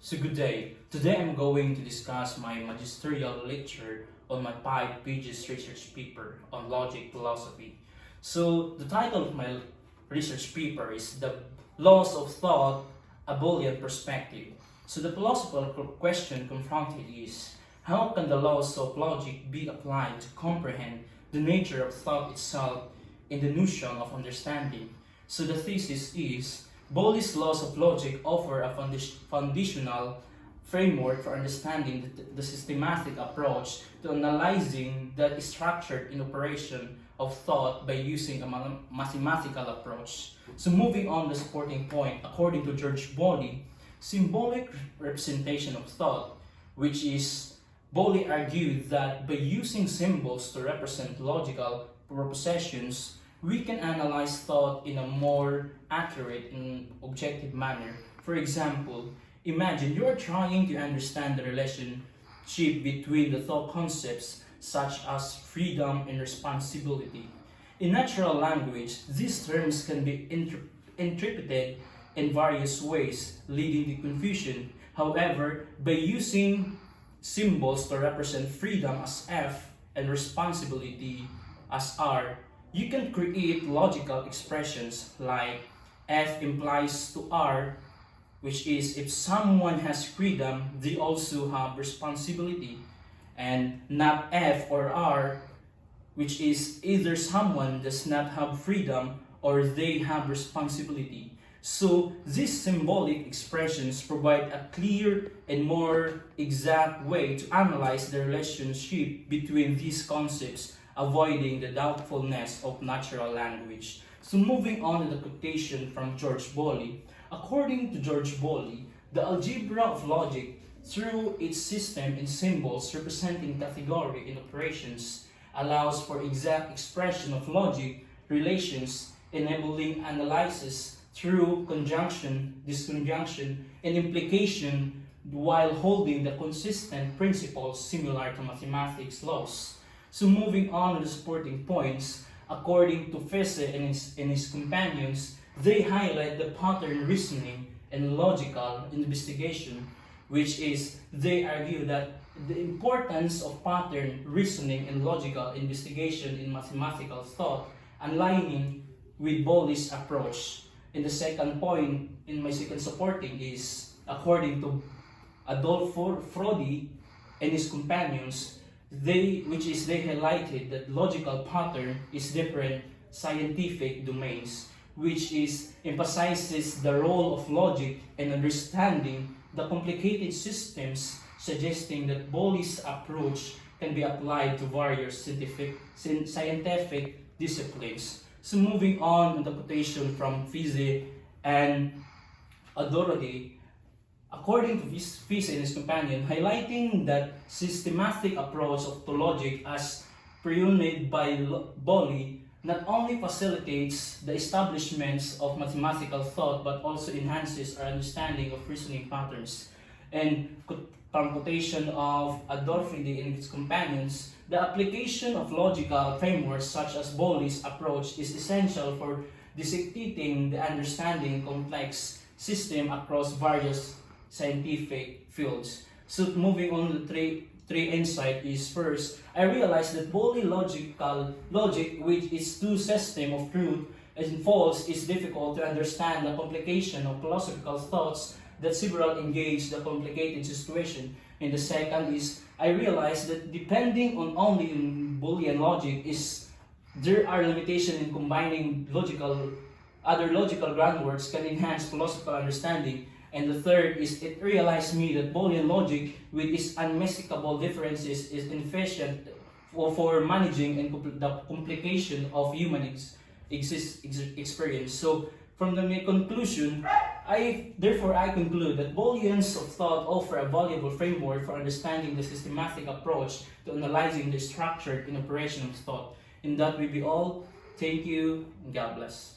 So good day. Today I'm going to discuss my magisterial lecture on my 5 pages research paper on logic philosophy. So the title of my research paper is The Laws of Thought, a Boolean Perspective. So the philosophical question confronted is, how can the laws of logic be applied to comprehend the nature of thought itself in the notion of understanding? So the thesis is, Bowley's laws of logic offer a foundational framework for understanding the systematic approach to analyzing the structure and operation of thought by using a mathematical approach. So moving on to the supporting point, according to George Bowley, symbolic representation of thought, which is Bowley argued that by using symbols to represent logical propositions, we can analyze thought in a more accurate and objective manner. For example, imagine you are trying to understand the relationship between the thought concepts such as freedom and responsibility. In natural language, these terms can be interpreted in various ways, leading to confusion. However, by using symbols to represent freedom as F and responsibility as R, you can create logical expressions like F implies to R, which is if someone has freedom, they also have responsibility, and not F or R, which is either someone does not have freedom or they have responsibility. So these symbolic expressions provide a clear and more exact way to analyze the relationship between these concepts, avoiding the doubtfulness of natural language. So moving on to the quotation from George Bowley. According to George Bowley, the algebra of logic, through its system and symbols representing category and operations, allows for exact expression of logic relations, enabling analysis through conjunction, disconjunction, and implication while holding the consistent principles similar to mathematics laws. So moving on to the supporting points, according to Fese and his companions, they highlight the pattern reasoning and logical investigation, which is, they argue that the importance of pattern reasoning and logical investigation in mathematical thought, aligning with Bowley's approach. And the second point in my second supporting is, according to Adolfo Frodi and his companions, they highlighted that logical pattern is different scientific domains, which is emphasizes the role of logic in understanding the complicated systems, suggesting that Bowley's approach can be applied to various scientific disciplines. So moving on to the quotation from Fise and Adorodi, according to Fise and his companion, highlighting that systematic approach to logic as pioneered by Bowley not only facilitates the establishments of mathematical thought but also enhances our understanding of reasoning patterns. And from quotation of Adorfidi and his companions, the application of logical frameworks such as Bowley's approach is essential for dissecting the understanding complex system across various scientific fields. So moving on to three insight is, first, I realized that Bowley logic, which is two system of truth and false, is difficult to understand the complication of philosophical thoughts that several engage the complicated situation. And the second is, I realized that depending on only in Boolean logic there are limitations in combining other logical groundworks can enhance philosophical understanding. And the third is, it realized me that Boolean logic with its unmistakable differences is inefficient for managing and the complication of human experience. So from the conclusion, I conclude that Booleans of thought offer a valuable framework for understanding the systematic approach to analyzing the structure and operation of thought. And that will be all. Thank you, and God bless.